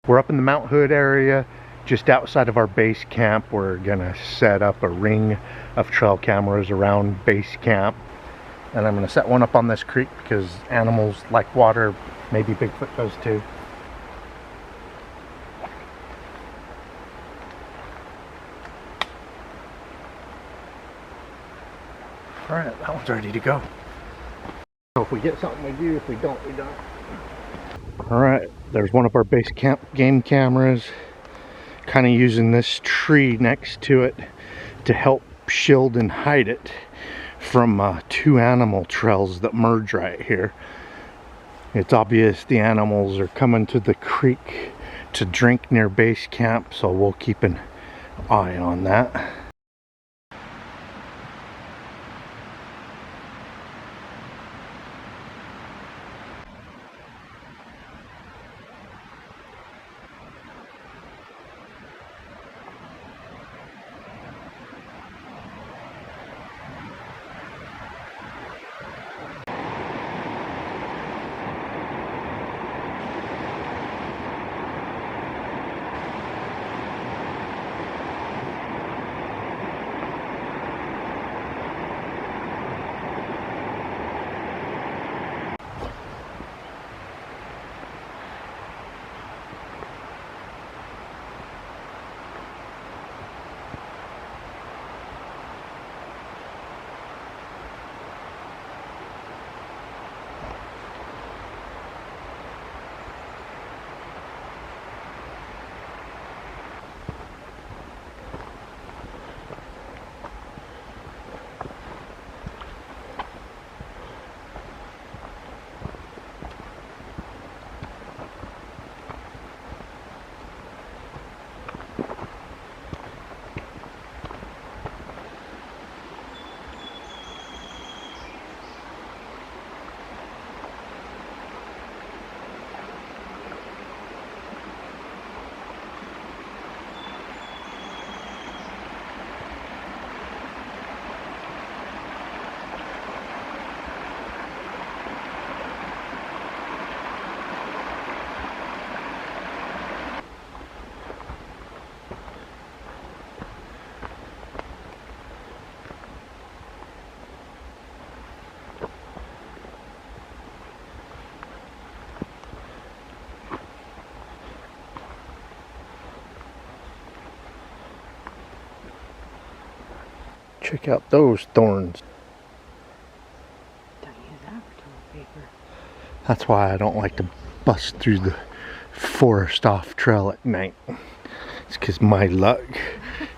We're up in the Mount Hood area, just outside of our base camp. We're gonna set up a ring of trail cameras around base camp. And I'm gonna set one up on this creek because animals like water. Maybe Bigfoot does too. All right, that one's ready to go. So if we get something, we do. If we don't, we don't. All right, there's one of our base camp game cameras. Kind of using this tree next to it to help shield and hide it from two animal trails that merge right here. It's obvious the animals are coming to the creek to drink near base camp, so we'll keep an eye on that. Check out those thorns. Don't use that for toilet paper. That's why I don't like to bust through the forest off trail at night. It's because my luck.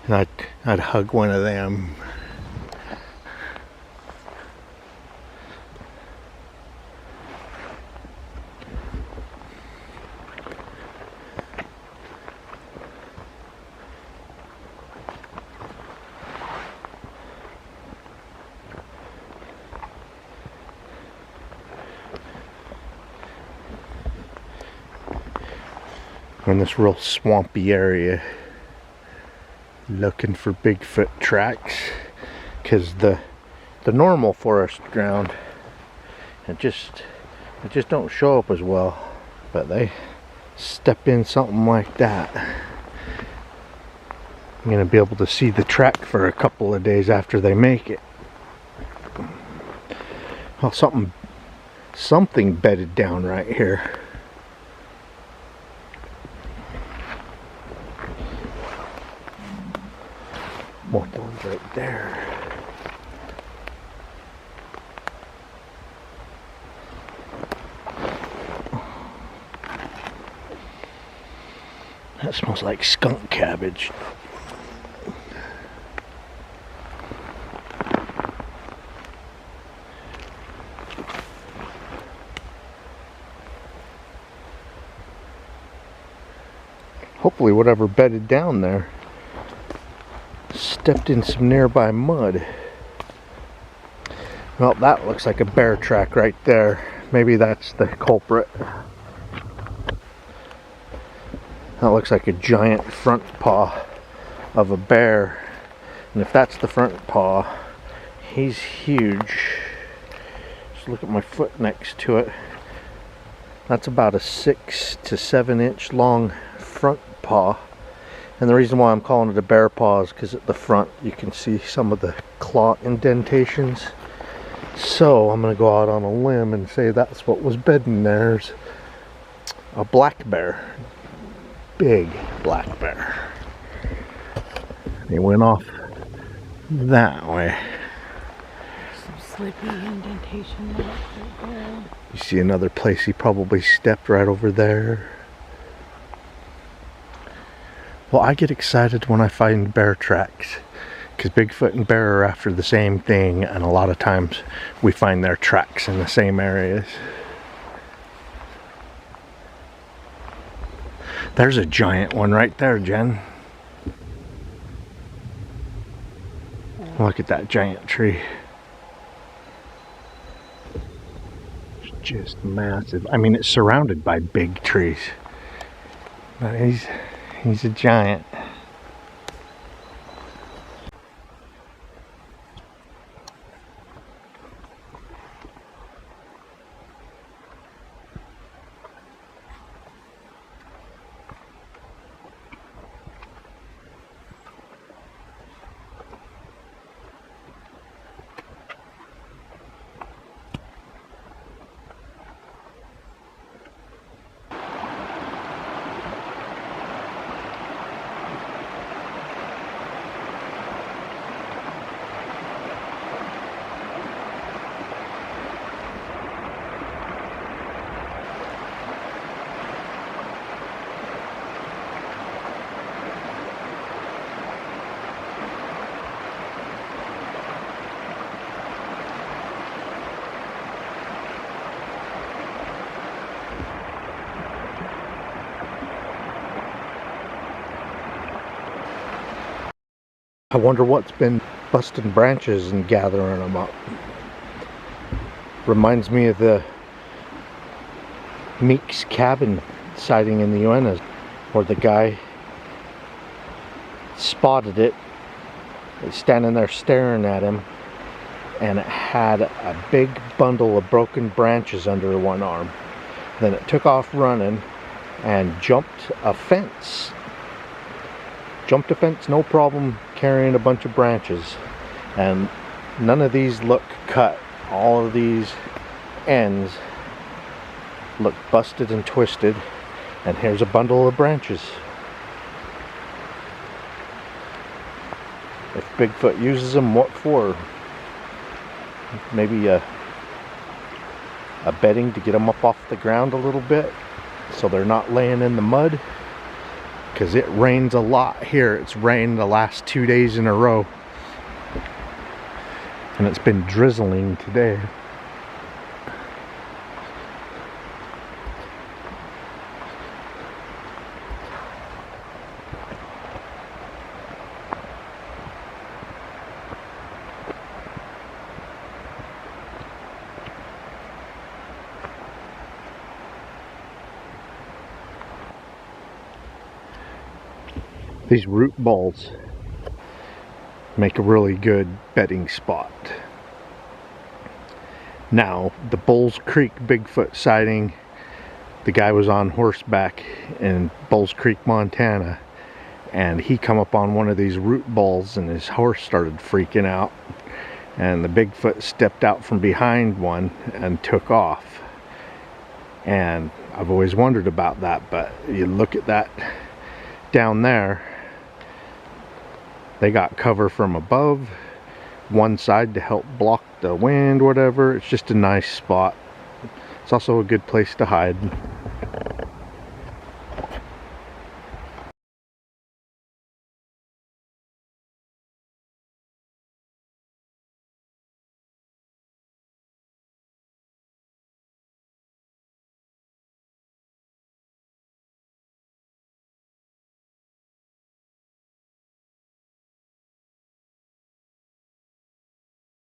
And I'd hug one of them. We're in this real swampy area looking for Bigfoot tracks, because the normal forest ground it just don't show up as well, but they step in something like that, I'm gonna be able to see the track for a couple of days after they make it. Well, something bedded down right here. More thorns right there. That smells like skunk cabbage. Hopefully whatever bedded down there stepped in some nearby mud. Well, that looks like a bear track right there. Maybe that's the culprit. That looks like a giant front paw of a bear. And if that's the front paw, he's huge. Just look at my foot next to it. That's about a 6 to 7 inch long front paw. And the reason why I'm calling it a bear paw is because at the front you can see some of the claw indentations. So I'm going to go out on a limb and say that's what was bedding there's a black bear. Big black bear. He went off that way. Some slippy indentation marks right there. You see another place he probably stepped right over there. Well, I get excited when I find bear tracks, because Bigfoot and bear are after the same thing, and a lot of times we find their tracks in the same areas. There's a giant one right there, Jen. Look at that giant tree. It's just massive. I mean, it's surrounded by big trees, but he's a giant. I wonder what's been busting branches and gathering them up. Reminds me of the Meek's cabin sighting in the Uintas, where the guy spotted it, standing there staring at him, and it had a big bundle of broken branches under one arm. Then it took off running and jumped a fence. Jumped a fence, no problem, carrying a bunch of branches. And none of these look cut. All of these ends look busted and twisted. And here's a bundle of branches. If Bigfoot uses them, what for? Maybe a bedding to get them up off the ground a little bit, so they're not laying in the mud. Because it rains a lot here. It's rained the last 2 days in a row. And it's been drizzling today. These root balls make a really good bedding spot. Now, the Bulls Creek Bigfoot sighting, the guy was on horseback in Bulls Creek, Montana, and he come up on one of these root balls and his horse started freaking out, and the Bigfoot stepped out from behind one and took off. And I've always wondered about that, but you look at that down there, they got cover from above, one side to help block the wind, whatever. It's just a nice spot. It's also a good place to hide.